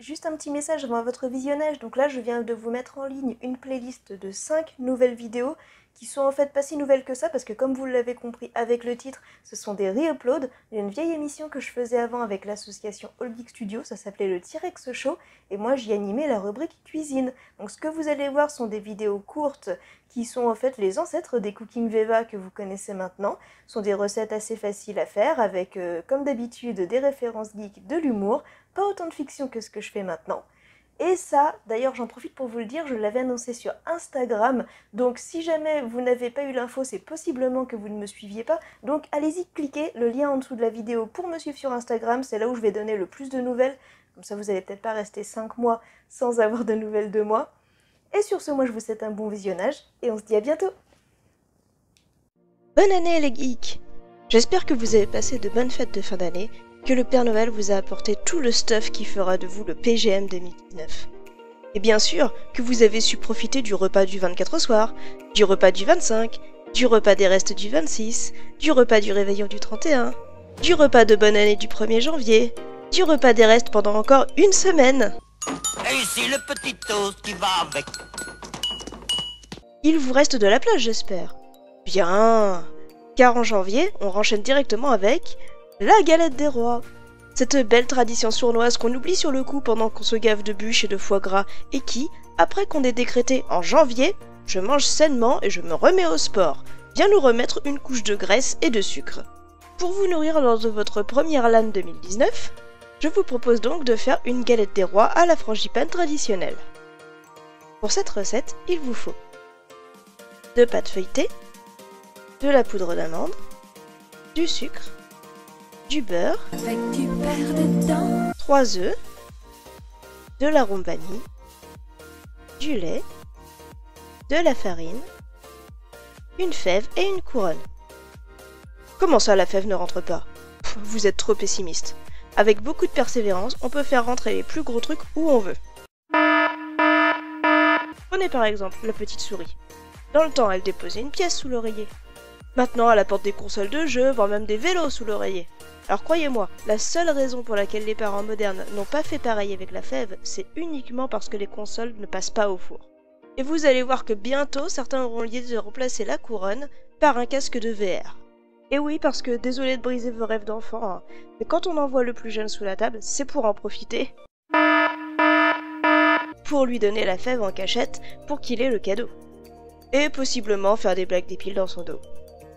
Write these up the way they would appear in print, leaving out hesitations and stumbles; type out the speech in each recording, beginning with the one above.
Juste un petit message avant votre visionnage. Donc là, je viens de vous mettre en ligne une playlist de 5 nouvelles vidéos qui sont en fait pas si nouvelles que ça parce que comme vous l'avez compris avec le titre, ce sont des re-uploads d'une vieille émission que je faisais avant avec l'association All Geek Studio, ça s'appelait le T-Rex Show et moi j'y animais la rubrique cuisine. Donc ce que vous allez voir sont des vidéos courtes qui sont en fait les ancêtres des Cooking Veva que vous connaissez maintenant. Ce sont des recettes assez faciles à faire avec comme d'habitude des références geeks, de l'humour, pas autant de fiction que ce que je fais maintenant. Et ça, d'ailleurs j'en profite pour vous le dire, je l'avais annoncé sur Instagram, donc si jamais vous n'avez pas eu l'info, c'est possiblement que vous ne me suiviez pas, donc allez-y, cliquez le lien en dessous de la vidéo pour me suivre sur Instagram, c'est là où je vais donner le plus de nouvelles, comme ça vous allez peut-être pas rester 5 mois sans avoir de nouvelles de moi. Et sur ce, moi je vous souhaite un bon visionnage, et on se dit à bientôt. Bonne année les geeks! J'espère que vous avez passé de bonnes fêtes de fin d'année, que le Père Noël vous a apporté tout le stuff qui fera de vous le PGM 2019. Et bien sûr que vous avez su profiter du repas du 24 au soir, du repas du 25, du repas des restes du 26, du repas du réveillon du 31, du repas de bonne année du 1er janvier, du repas des restes pendant encore une semaine. Et ici le petit toast qui va avec. Il vous reste de la place, j'espère. Bien, car en janvier, on renchaîne directement avec la galette des rois. Cette belle tradition sournoise qu'on oublie sur le coup pendant qu'on se gave de bûches et de foie gras et qui, après qu'on ait décrété en janvier, je mange sainement et je me remets au sport, vient nous remettre une couche de graisse et de sucre. Pour vous nourrir lors de votre première LAN 2019, je vous propose donc de faire une galette des rois à la frangipane traditionnelle. Pour cette recette, il vous faut 2 pâtes feuilletées, de la poudre d'amande, du sucre, du beurre, avec du beurre dedans, 3 œufs, de l'arôme vanille, du lait, de la farine, une fève et une couronne. Comment ça la fève ne rentre pas? Vous êtes trop pessimiste. Avec beaucoup de persévérance, on peut faire rentrer les plus gros trucs où on veut. Prenez par exemple la petite souris. Dans le temps, elle déposait une pièce sous l'oreiller. Maintenant, elle apporte des consoles de jeux, voire même des vélos sous l'oreiller. Alors croyez-moi, la seule raison pour laquelle les parents modernes n'ont pas fait pareil avec la fève, c'est uniquement parce que les consoles ne passent pas au four. Et vous allez voir que bientôt, certains auront l'idée de remplacer la couronne par un casque de VR. Et oui, parce que désolé de briser vos rêves d'enfant, hein, mais quand on envoie le plus jeune sous la table, c'est pour en profiter. Pour lui donner la fève en cachette, pour qu'il ait le cadeau. Et possiblement faire des blagues débiles dans son dos.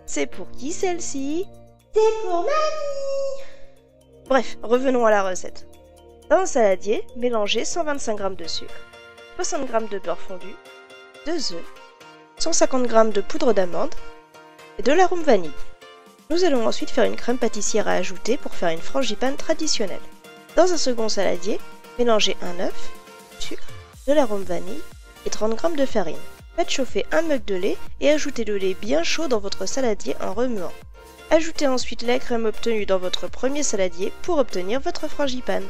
C'est pour qui celle-ci? C'est pour mamie! Bref, revenons à la recette. Dans un saladier, mélangez 125 g de sucre, 60 g de beurre fondu, 2 œufs, 150 g de poudre d'amande et de l'arôme vanille. Nous allons ensuite faire une crème pâtissière à ajouter pour faire une frangipane traditionnelle. Dans un second saladier, mélangez un œuf, du sucre, de l'arôme vanille et 30 g de farine. Faites chauffer un mug de lait et ajoutez le lait bien chaud dans votre saladier en remuant. Ajoutez ensuite la crème obtenue dans votre premier saladier pour obtenir votre frangipane.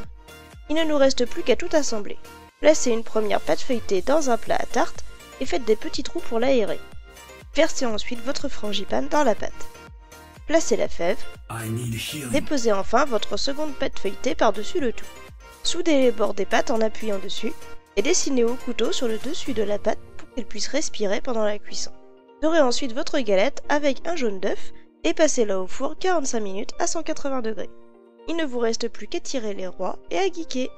Il ne nous reste plus qu'à tout assembler. Placez une première pâte feuilletée dans un plat à tarte et faites des petits trous pour l'aérer. Versez ensuite votre frangipane dans la pâte. Placez la fève. Déposez enfin votre seconde pâte feuilletée par-dessus le tout. Soudez les bords des pâtes en appuyant dessus et dessinez au couteau sur le dessus de la pâte pour qu'elle puisse respirer pendant la cuisson. Dorez ensuite votre galette avec un jaune d'œuf et passez-la au four 45 minutes à 180 degrés. Il ne vous reste plus qu'à tirer les rois et à geeker.